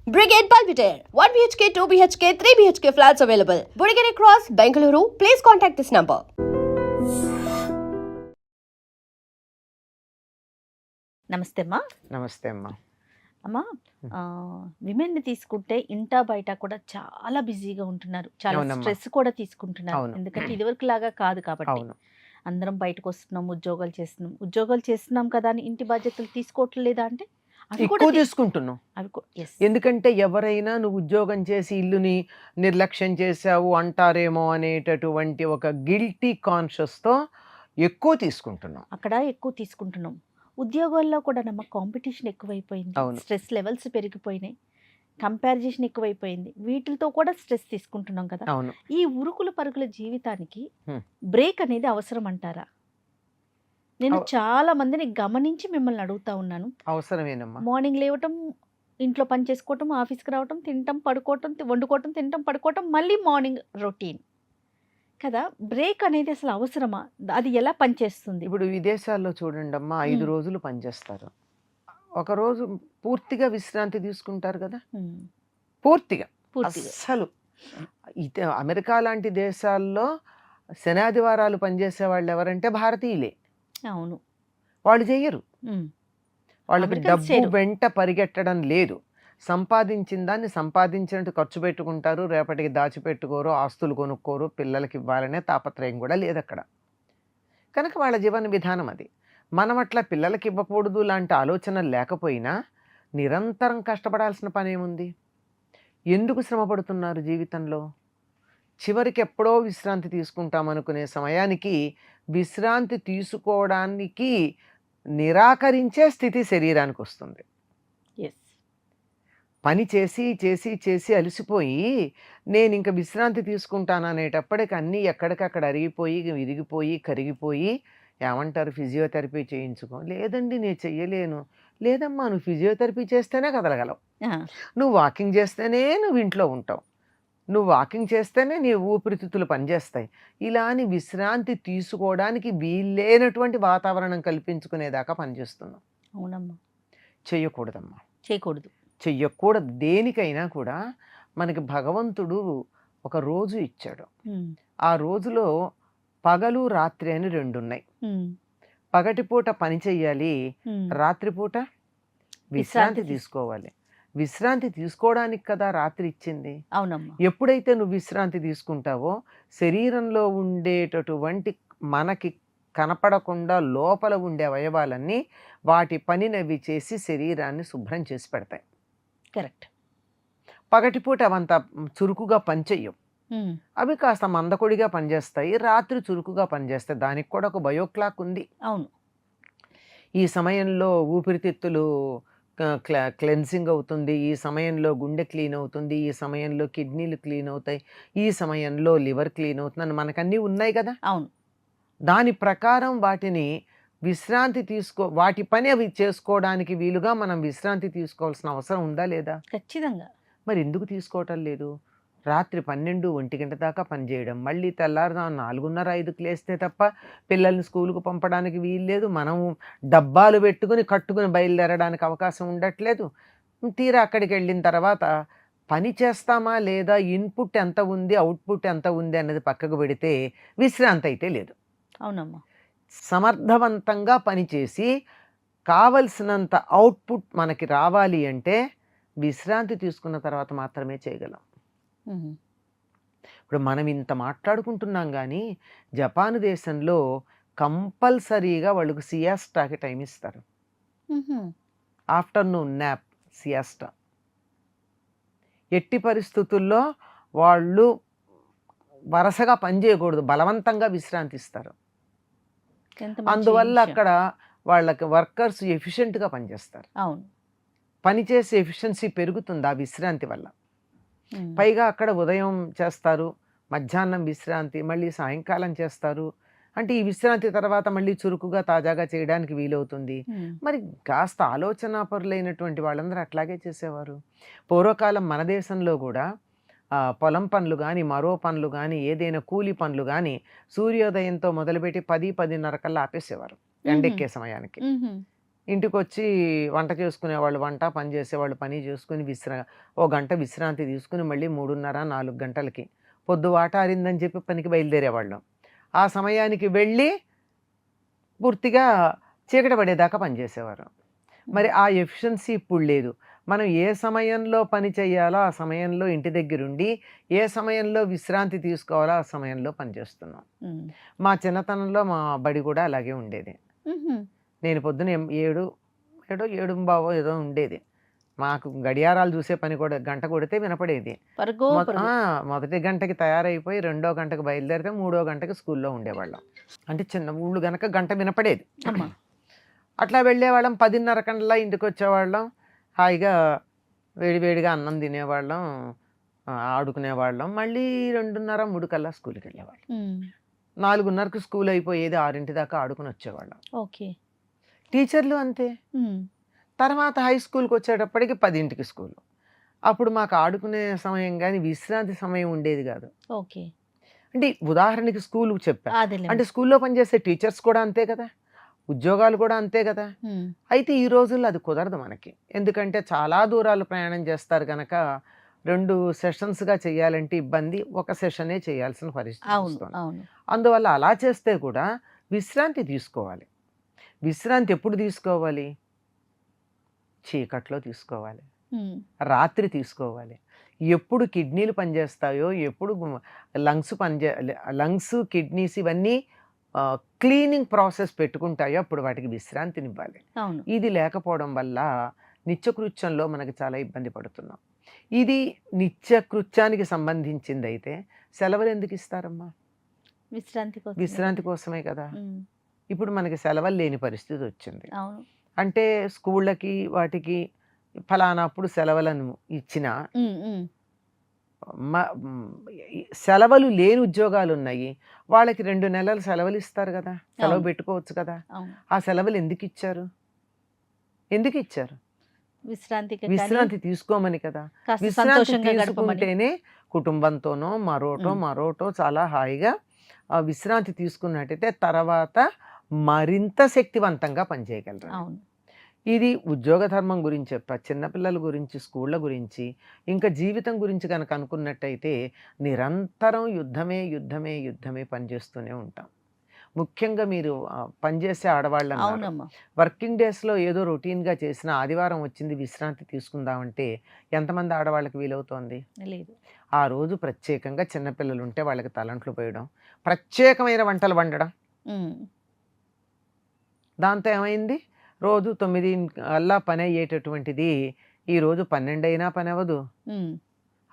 Brigade Palpitaire, 1 BHK, 2 BHK, 3 BHK flats available. Burigere Cross, Bengaluru. Please contact this number. నమస్తే అమ్మా. నమస్తే అమ్మా. అమ్మా, విమెన్ ని తీసుకుంటే ఇంటా బయట కూడా చాలా బిజీగా ఉంటున్నారు, చాలా అవునమ్మా. స్ట్రెస్ కూడా తీసుకుంటున్నారు. అవును. ఎందుకంటే ఇదివరకు లాగా కాదు కాబట్టి అవును, అందరం బయటకు వస్తున్నాం, ఉద్యోగాలు చేస్తున్నాం కదా అని ఇంటి బాధ్యతలు తీసుకోవట్లేదా అంటే అవి కూడా ఎక్కువ తీసుకుంటున్నావు. yes. ఎందుకంటే ఎవరైనా నువ్వు ఉద్యోగం చేసి ఇల్లుని నిర్లక్ష్యం చేసావు అంటారేమో అనేటటువంటి ఒక గిల్టీ కాన్షియస్తో ఎక్కువ తీసుకుంటున్నావు. అక్కడ ఎక్కువ తీసుకుంటున్నాం. ఉద్యోగాల్లో కూడా నమ్మ కాంపిటీషన్ ఎక్కువైపోయింది, అవును. స్ట్రెస్ లెవెల్స్ పెరిగిపోయినాయి, కంపారిజేషన్ ఎక్కువైపోయింది, వీటితో కూడా స్ట్రెస్ తీసుకుంటున్నాం కదా. అవును, ఈ ఉరుకుల పరుగుల జీవితానికి హ్మ్. బ్రేక్ అనేది అవసరం అంటారా? నేను చాలా మందిని గమనించి మిమ్మల్ని అడుగుతా ఉన్నాను. అవసరమేనమ్మా. మార్నింగ్ లేవటం, ఇంట్లో పని చేసుకోవటం, ఆఫీస్కి రావటం, తినటం, పడుకోవటం, వండుకోవటం, తినటం, పడుకోవటం, మళ్ళీ మార్నింగ్ రొటీన్ కదా. బ్రేక్ అనేది అసలు అవసరమా? అది ఎలా పనిచేస్తుంది? ఇప్పుడు విదేశాల్లో చూడండి అమ్మా, 5 రోజులు పనిచేస్తారు, ఒక రోజు పూర్తిగా విశ్రాంతి తీసుకుంటారు కదా. పూర్తిగా అస్సలు అమెరికా లాంటి దేశాల్లో శనాదివారాలు పనిచేసే వాళ్ళు ఎవరంటే భారతీయులే. అవును, వాళ్ళు చెయ్యరు. వాళ్ళకి Americans డబ్బు చేయరు. వెంట పరిగెట్టడం లేదు. సంపాదించిన దాన్ని సంపాదించినట్టు ఖర్చు పెట్టుకుంటారు, రేపటికి దాచిపెట్టుకోరు, ఆస్తులు కొనుక్కోరు, పిల్లలకి ఇవ్వాలనే తాపత్రయం కూడా లేదు అక్కడ. కనుక వాళ్ళ జీవన విధానం అది. మనం అట్లా పిల్లలకి ఇవ్వకూడదు లాంటి ఆలోచన లేకపోయినా నిరంతరం కష్టపడాల్సిన పని ఏముంది? ఎందుకు శ్రమ పడుతున్నారు జీవితంలో? చివరికి ఎప్పుడో విశ్రాంతి తీసుకుంటామనుకునే సమయానికి విశ్రాంతి తీసుకోవడానికి నిరాకరించే స్థితి శరీరానికి వస్తుంది. yes. పని చేసి చేసి చేసి అలసిపోయి నేను ఇంక విశ్రాంతి తీసుకుంటాను అనేటప్పటికి అన్నీ ఎక్కడికక్కడ అరిగిపోయి విరిగిపోయి కరిగిపోయి ఏమంటారు, ఫిజియోథెరపీ చేయించుకో. లేదండి నేను చెయ్యలేను. లేదమ్మా, నువ్వు ఫిజియోథెరపీ చేస్తేనే కదలగలవు, నువ్వు వాకింగ్ చేస్తేనే నువ్వు ఇంట్లో ఉంటావు, నువ్వు వాకింగ్ చేస్తేనే నీ ఊపిరితిత్తులు పనిచేస్తాయి. ఇలా అని విశ్రాంతి తీసుకోవడానికి వీల్లేనటువంటి వాతావరణం కల్పించుకునేదాకా పనిచేస్తున్నాం. అవునమ్మా, చెయ్యకూడదమ్మా, చేయకూడదు. చెయ్యకూడదు. దేనికైనా కూడా మనకి భగవంతుడు ఒక రోజు ఇచ్చాడు. ఆ రోజులో పగలు రాత్రి అని 2 ఉన్నాయి. పగటిపూట పని చెయ్యాలి, రాత్రిపూట విశ్రాంతి తీసుకోవాలి. విశ్రాంతి తీసుకోవడానికి కదా రాత్రి ఇచ్చింది. అవునమ్మా. ఎప్పుడైతే నువ్వు విశ్రాంతి తీసుకుంటావో శరీరంలో ఉండేటటువంటి మనకి కనపడకుండా లోపల ఉండే అవయవాలన్నీ వాటి పనినవి చేసి శరీరాన్ని శుభ్రం చేసి పెడతాయి. కరెక్ట్. పగటిపూట అవంత చురుకుగా పనిచెయ్యవు, అవి కాస్త మందకొడిగా పనిచేస్తాయి. రాత్రి చురుకుగా పనిచేస్తాయి. దానికి కూడా ఒక బయోక్లాక్ ఉంది. అవును. ఈ సమయంలో ఊపిరితిత్తులు క్లెన్సింగ్ అవుతుంది, ఈ సమయంలో గుండె క్లీన్ అవుతుంది, ఈ సమయంలో కిడ్నీలు క్లీన్ అవుతాయి, ఈ సమయంలో లివర్ క్లీన్ అవుతుంది, మనకన్నీ ఉన్నాయి కదా. అవును. దాని ప్రకారం వాటిని విశ్రాంతి వాటి పని అవి చేసుకోవడానికి వీలుగా మనం విశ్రాంతి తీసుకోవాల్సిన అవసరం ఉందా లేదా? ఖచ్చితంగా. మరి ఎందుకు తీసుకోవటం లేదు? రాత్రి 12, 1 గంట దాకా పనిచేయడం, మళ్ళీ తెల్లారుదాం 4:30, 5కి లేస్తే తప్ప పిల్లల్ని స్కూలుకు పంపడానికి వీల్లేదు. మనము డబ్బాలు పెట్టుకుని కట్టుకుని బయలుదేరడానికి అవకాశం ఉండట్లేదు. తీరా అక్కడికి వెళ్ళిన తర్వాత పని చేస్తామా లేదా, ఇన్పుట్ ఎంత ఉంది, అవుట్పుట్ ఎంత ఉంది అన్నది పక్కకు పెడితే విశ్రాంతి అయితే లేదు. అవునమ్మా. సమర్థవంతంగా పనిచేసి కావలసినంత అవుట్పుట్ మనకి రావాలి అంటే విశ్రాంతి తీసుకున్న తర్వాత మాత్రమే చేయగలం. ఇప్పుడు మనం ఇంత మాట్లాడుకుంటున్నాం కానీ జపాన్ దేశంలో కంపల్సరీగా వాళ్ళకు సియాస్టాకి టైం ఇస్తారు. Afternoon nap, siesta. ఎట్టి పరిస్థితుల్లో వాళ్ళు వరుసగా పని చేయకూడదు, బలవంతంగా విశ్రాంతి ఇస్తారు. అందువల్ల అక్కడ వాళ్ళకి వర్కర్స్ ఎఫిషియెంట్గా పనిచేస్తారు. అవును. పనిచేసే ఎఫిషియన్సీ పెరుగుతుంది ఆ విశ్రాంతి వల్ల. పైగా అక్కడ ఉదయం చేస్తారు, మధ్యాహ్నం విశ్రాంతి, మళ్ళీ సాయంకాలం చేస్తారు. అంటే ఈ విశ్రాంతి తర్వాత మళ్ళీ చురుకుగా తాజాగా చేయడానికి వీలవుతుంది. మరి కాస్త ఆలోచనాపరులైనటువంటి వాళ్ళందరూ అట్లాగే చేసేవారు. పూర్వకాలం మన దేశంలో కూడా పొలం పనులు కానీ మరో పనులు కానీ ఏదైనా కూలి పనులు కానీ సూర్యోదయంతో మొదలుపెట్టి 10, 10:30 కల్లా ఆపేసేవారు ఎండెక్కే సమయానికి. ఇంటికి వచ్చి వంట చేసుకునేవాళ్ళు వంట, పని చేసేవాళ్ళు పని చేసుకుని ఓ గంట విశ్రాంతి తీసుకుని మళ్ళీ 3:30, 4 గంటలకి పొద్దు వాటారిందని చెప్పి పనికి బయలుదేరేవాళ్ళం. ఆ సమయానికి వెళ్ళి పూర్తిగా చీకటి పడేదాకా పనిచేసేవారు. మరి ఆ ఎఫిషియన్సీ ఇప్పుడు లేదు. మనం ఏ సమయంలో పని చేయాలో ఆ సమయంలో ఇంటి దగ్గరుండి, ఏ సమయంలో విశ్రాంతి తీసుకోవాలో ఆ సమయంలో పనిచేస్తున్నాం. మా చిన్నతనంలో మా బడి కూడా అలాగే ఉండేది. నేను పొద్దున 7:15 ఏదో ఉండేది. మాకు గడియారాలు చూసే పని కూడా, గంట కొడితే వినపడేది. మొదటి గంటకి తయారైపోయి 2వ గంటకు బయలుదేరితే 3వ గంటకి స్కూల్లో ఉండేవాళ్ళం. అంటే చిన్న ఊళ్ళు గనక గంట వినపడేది. అట్లా వెళ్ళేవాళ్ళం. 10:30 కల్లా ఇంటికి వచ్చేవాళ్ళం. హాయిగా వేడివేడిగా అన్నం తినేవాళ్ళం, ఆడుకునేవాళ్ళం. మళ్ళీ 2:30, 3 కల్లా స్కూల్కి వెళ్ళేవాళ్ళం. 4:30కి స్కూల్ అయిపోయేది. 6 దాకా ఆడుకుని వచ్చేవాళ్ళం. ఓకే. టీచర్లు అంతే. తర్వాత హై స్కూల్కి వచ్చేటప్పటికి 10కి స్కూల్. అప్పుడు మాకు ఆడుకునే సమయం కానీ విశ్రాంతి సమయం ఉండేది కాదు. ఓకే. అంటే ఉదాహరణకి స్కూల్ చెప్పా. అదేలే. అంటే స్కూల్లో పనిచేసే టీచర్స్ కూడా అంతే కదా, ఉద్యోగాలు కూడా అంతే కదా. అయితే ఈ రోజుల్లో అది కుదరదు మనకి. ఎందుకంటే చాలా దూరాలు ప్రయాణం చేస్తారు కనుక 2 సెషన్స్గా చేయాలంటే ఇబ్బంది, ఒక సెషనే చేయాల్సిన పరిస్థితి వస్తుంది. అందువల్ల అలా చేస్తే కూడా విశ్రాంతి తీసుకోవాలి. విశ్రాంతి ఎప్పుడు తీసుకోవాలి? చీకట్లో తీసుకోవాలి, రాత్రి తీసుకోవాలి. ఎప్పుడు కిడ్నీలు పనిచేస్తాయో, ఎప్పుడు లంగ్స్, కిడ్నీస్ ఇవన్నీ క్లీనింగ్ ప్రాసెస్ పెట్టుకుంటాయో అప్పుడు వాటికి విశ్రాంతినివ్వాలి. ఇది లేకపోవడం వల్ల నిత్యకృత్యంలో మనకి చాలా ఇబ్బంది పడుతున్నాం. ఇది నిత్యకృత్యానికి సంబంధించింది అయితే సెలవులు ఎందుకు ఇస్తారమ్మా? విశ్రాంతి కోసమే కదా. ఇప్పుడు మనకి సెలవులు లేని పరిస్థితి వచ్చింది. అంటే స్కూళ్ళకి వాటికి ఫలానాప్పుడు సెలవులను ఇచ్చిన సెలవులు లేని ఉద్యోగాలు ఉన్నాయి. వాళ్ళకి 2 నెలలు సెలవులు ఇస్తారు కదా, సెలవు పెట్టుకోవచ్చు కదా. ఆ సెలవులు ఎందుకు ఇచ్చారు? విశ్రాంతి తీసుకోమని కదా. విశ్రాంతి తీసుకుంటేనే కుటుంబంతోనో మరోటో చాలా హాయిగా విశ్రాంతి తీసుకున్నట్టయితే తర్వాత మరింత శక్తివంతంగా పనిచేయగలరు. ఇది ఉద్యోగ ధర్మం గురించి చెప్పా, చిన్నపిల్లల గురించి, స్కూళ్ళ గురించి, ఇంకా జీవితం గురించి కనుక అనుకున్నట్టయితే నిరంతరం యుద్ధమే పనిచేస్తూనే ఉంటాం. ముఖ్యంగా మీరు పనిచేసే ఆడవాళ్ళ వర్కింగ్ డేస్లో ఏదో రొటీన్గా చేసిన ఆదివారం వచ్చింది విశ్రాంతి తీసుకుందామంటే ఎంతమంది ఆడవాళ్ళకి వీలవుతోంది? లేదు. ఆ రోజు ప్రత్యేకంగా చిన్నపిల్లలు ఉంటే వాళ్ళకి తలంట్లు పోయడం, ప్రత్యేకమైన వంటలు వండడం. దాంతో ఏమైంది? రోజు 9 కల్లా పని అయ్యేటటువంటిది ఈరోజు 12 అయినా పని అవ్వదు.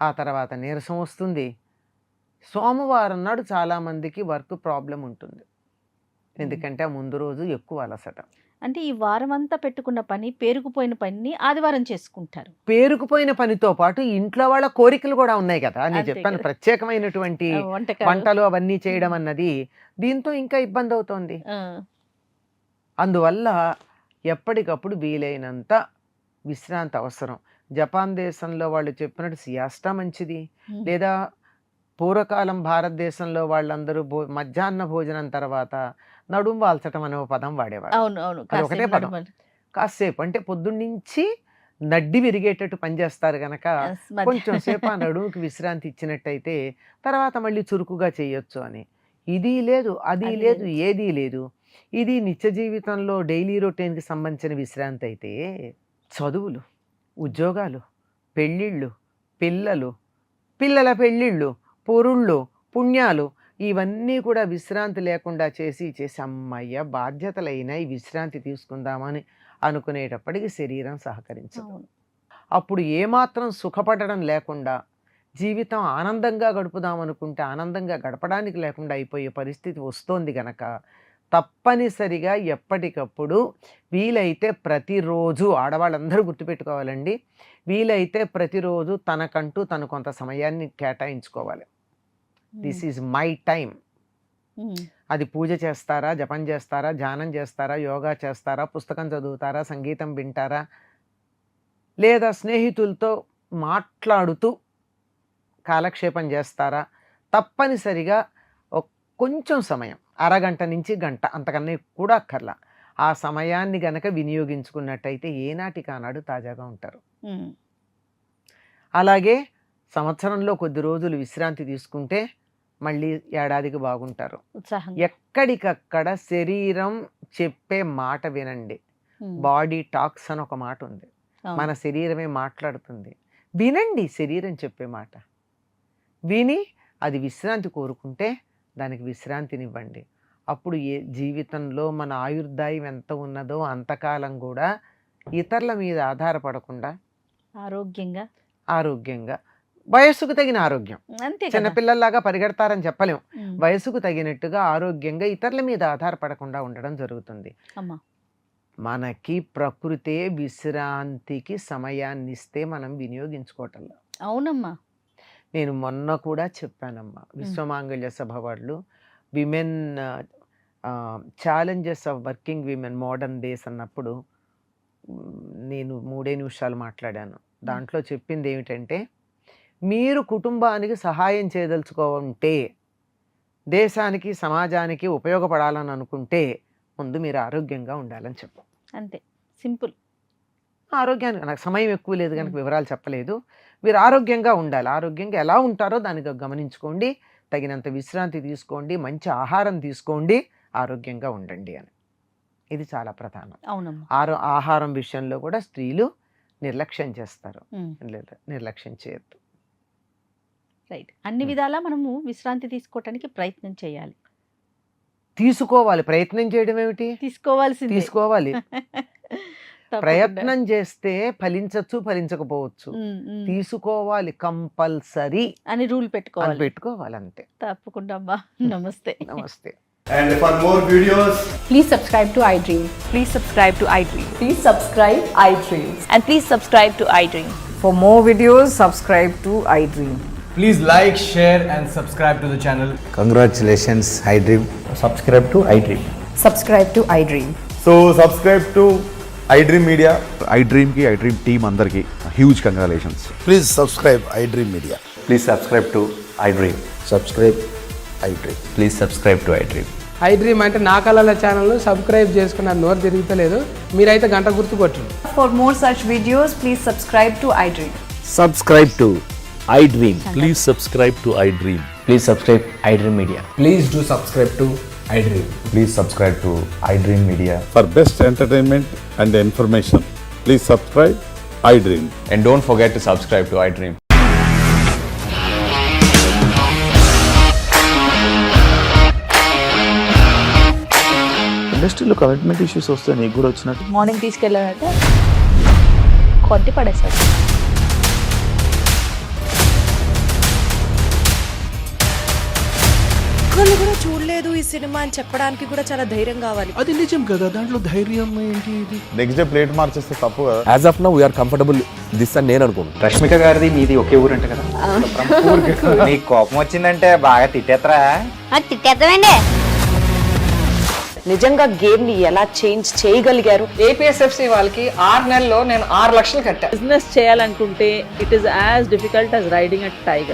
ఆ తర్వాత నీరసం వస్తుంది. సోమవారం నాడు చాలామందికి వర్క్ ప్రాబ్లం ఉంటుంది. ఎందుకంటే ముందు రోజు ఎక్కువ అలసట. అంటే ఈ వారం అంతా పెట్టుకున్న పని, పేరుకుపోయిన పనిని ఆదివారం చేసుకుంటారు. పేరుకుపోయిన పనితో పాటు ఇంట్లో వాళ్ళ కోరికలు కూడా ఉన్నాయి కదా. నేను చెప్పాను ప్రత్యేకమైనటువంటి వంటలు అవన్నీ చేయడం అన్నది, దీంతో ఇంకా ఇబ్బంది అవుతోంది. అందువల్ల ఎప్పటికప్పుడు వీలైనంత విశ్రాంతి అవసరం. జపాన్ దేశంలో వాళ్ళు చెప్పినట్టు సియాస్టా మంచిది. లేదా పూర్వకాలం భారతదేశంలో వాళ్ళందరూ మధ్యాహ్న భోజనం తర్వాత నడుం వాల్చటం అనే పదం వాడేవారు. ఒకటే పదం. కాసేపు అంటే పొద్దున్నుంచి నడ్డి విరిగేటట్టు పనిచేస్తారు కనుక కొంచెం సేపు ఆ నడుముకి విశ్రాంతి ఇచ్చినట్టయితే తర్వాత మళ్ళీ చురుకుగా చేయొచ్చు అని. ఇది లేదు, అది లేదు, ఏదీ లేదు. ఇది నిత్య జీవితంలో డైలీ రొటీన్కి సంబంధించిన విశ్రాంతి అయితే, చదువులు, ఉద్యోగాలు, పెళ్ళిళ్ళు, పిల్లల పెళ్ళిళ్ళు, పొరుళ్ళు, పుణ్యాలు ఇవన్నీ కూడా విశ్రాంతి లేకుండా చేసి అమ్మయ్య బాధ్యతలైన ఈ విశ్రాంతి తీసుకుందామని అనుకునేటప్పటికి శరీరం సహకరించదు. అప్పుడు ఏమాత్రం సుఖపడడం లేకుండా జీవితం ఆనందంగా గడుపుదాం అనుకుంటే ఆనందంగా గడపడానికి లేకుండా అయిపోయే పరిస్థితి వస్తోంది గనక తప్పనిసరిగా ఎప్పటికప్పుడు వీలైతే ప్రతిరోజు, ఆడవాళ్ళందరూ గుర్తుపెట్టుకోవాలండి, వీలైతే ప్రతిరోజు తనకంటూ తను కొంత సమయాన్ని కేటాయించుకోవాలి. This is my time. అది పూజ చేస్తారా, జపం చేస్తారా, ధ్యానం చేస్తారా, యోగా చేస్తారా, పుస్తకం చదువుతారా, సంగీతం వింటారా, లేదా స్నేహితులతో మాట్లాడుతూ కాలక్షేపం చేస్తారా, తప్పనిసరిగా కొంచెం సమయం, అరగంట నుంచి గంట, అంతకన్నా కూడా అక్కర్లా, ఆ సమయాన్ని గనక వినియోగించుకున్నట్టయితే ఏనాటికి ఆనాడు తాజాగా ఉంటారు. అలాగే సంవత్సరంలో కొద్ది రోజులు విశ్రాంతి తీసుకుంటే మళ్ళీ ఏడాదికి బాగుంటారు. ఉత్సాహంగా. ఎక్కడికక్కడ శరీరం చెప్పే మాట వినండి. బాడీ టాక్స్ అని ఒక మాట ఉంది. అవును. మన శరీరమే మాట్లాడుతుంది. వినండి శరీరం చెప్పే మాట. విని అది విశ్రాంతి కోరుకుంటే దానికి విశ్రాంతినివ్వండి. అప్పుడు జీవితంలో మన ఆయుర్దాయం ఎంత ఉన్నదో అంతకాలం కూడా ఇతరుల మీద ఆధారపడకుండా ఆరోగ్యంగా వయస్సుకు తగిన ఆరోగ్యం. అంతే కదా. చిన్నపిల్లల్లాగా పరిగెడతారని చెప్పలేం. వయసుకు తగినట్టుగా ఆరోగ్యంగా ఇతరుల మీద ఆధారపడకుండా ఉండడం జరుగుతుంది. అమ్మా. మనకి ప్రకృతే విశ్రాంతికి సమయాన్ని ఇస్తే మనం వినియోగించుకోవటంలో. అవునమ్మా. నేను మొన్న కూడా చెప్పానమ్మా, విశ్వమాంగళ్య సభ వాళ్ళు women challenges of working women modern days అన్నప్పుడు నేను 3 నిమిషాలు మాట్లాడాను. దాంట్లో చెప్పింది ఏమిటంటే, మీరు కుటుంబానికి సహాయం చేయదలుచుకోవంటే, దేశానికి సమాజానికి ఉపయోగపడాలని అనుకుంటే ముందు మీరు ఆరోగ్యంగా ఉండాలని చెప్పు. అంతే సింపుల్. ఆరోగ్యానికి నాకు సమయం ఎక్కువ లేదు కనుక వివరాలు చెప్పలేదు. మీరు ఆరోగ్యంగా ఉండాలి. ఆరోగ్యంగా ఎలా ఉంటారో దానికి గమనించుకోండి. తగినంత విశ్రాంతి తీసుకోండి, మంచి ఆహారం తీసుకోండి, ఆరోగ్యంగా ఉండండి అని. ఇది చాలా ప్రధానం. అవునమ్మా. ఆహారం విషయంలో కూడా స్త్రీలు నిర్లక్ష్యం చేస్తారు. నిర్లక్ష్యం చేయొద్దు. రైట్. అన్ని విధాలా మనము విశ్రాంతి తీసుకోవటానికి ప్రయత్నం చేయాలి. తీసుకోవాలి. ప్రయత్నం చేయడం ఏమిటి? తీసుకోవాలి. ప్రయత్నం చేస్తే ఫలించచ్చు, ఫలించకపోవచ్చు. తీసుకోవాలి కంపల్సరీ అని రూల్ పెట్టుకోవాలి అంతే. తప్పకుండా అమ్మా. నమస్తే. నమస్తే. And for more videos, Please subscribe to iDream. Please subscribe to iDream. Please subscribe iDream. And please subscribe to iDream. For more videos, subscribe to iDream. please like, share and subscribe to the channel. Congratulations, iDream. Subscribe to iDream. Subscribe to iDream. So subscribe to iDream Media. iDream ki iDream team andarki huge congratulations. Please subscribe iDream Media. Please subscribe to iDream. Subscribe iDream. Please subscribe to iDream. iDream అంటే నా కళల channel subscribe చేసుకున్న నోరు తిరుగుతలేదు. మీరైతే గంట గుర్తు కొట్టండి. For more such videos, please subscribe to iDream. Subscribe to iDream. Please subscribe to iDream. Please subscribe iDream Media. Please do subscribe to iDream. Please subscribe to iDream Media. For best entertainment and information, please subscribe iDream. And don't forget to subscribe to iDream. ఇండస్ట్రీలో commitment issues వస్తే నీకు కూడా వచ్చినట్టు morning తీసుకెళ్ళాలంటే కొట్టి పడేసాడు. ఒక్కళ్ళు కూడా చూడలేదు ఈ సినిమా అని చెప్పడానికి కూడా చాలా ధైర్యం కావాలి. అది నిజం కదా, దాంట్లో ధైర్యం ఏంటి? ఇది నెక్స్ట్ డే ప్లేట్ మార్చేస్తే తప్పు కదా. As of now, we are comfortable this అని నేను అనుకుంటున్నాను. రష్మిక గారిది మీది ఒకే ఊరు అంట కదా. నీకు కోపం వచ్చిందంటే బాగా తిట్టేత్తరా? తిట్టేద్దామండి. నిజంగా గేమ్ ని ఎలా చేంజ్ చేయగలిగారు? APSFC వాళ్ళకి 6 నెలల్లో నేను 6 లక్షలు కట్టా. బిజినెస్ చేయాలనుకుంటే it is as difficult as riding a tiger.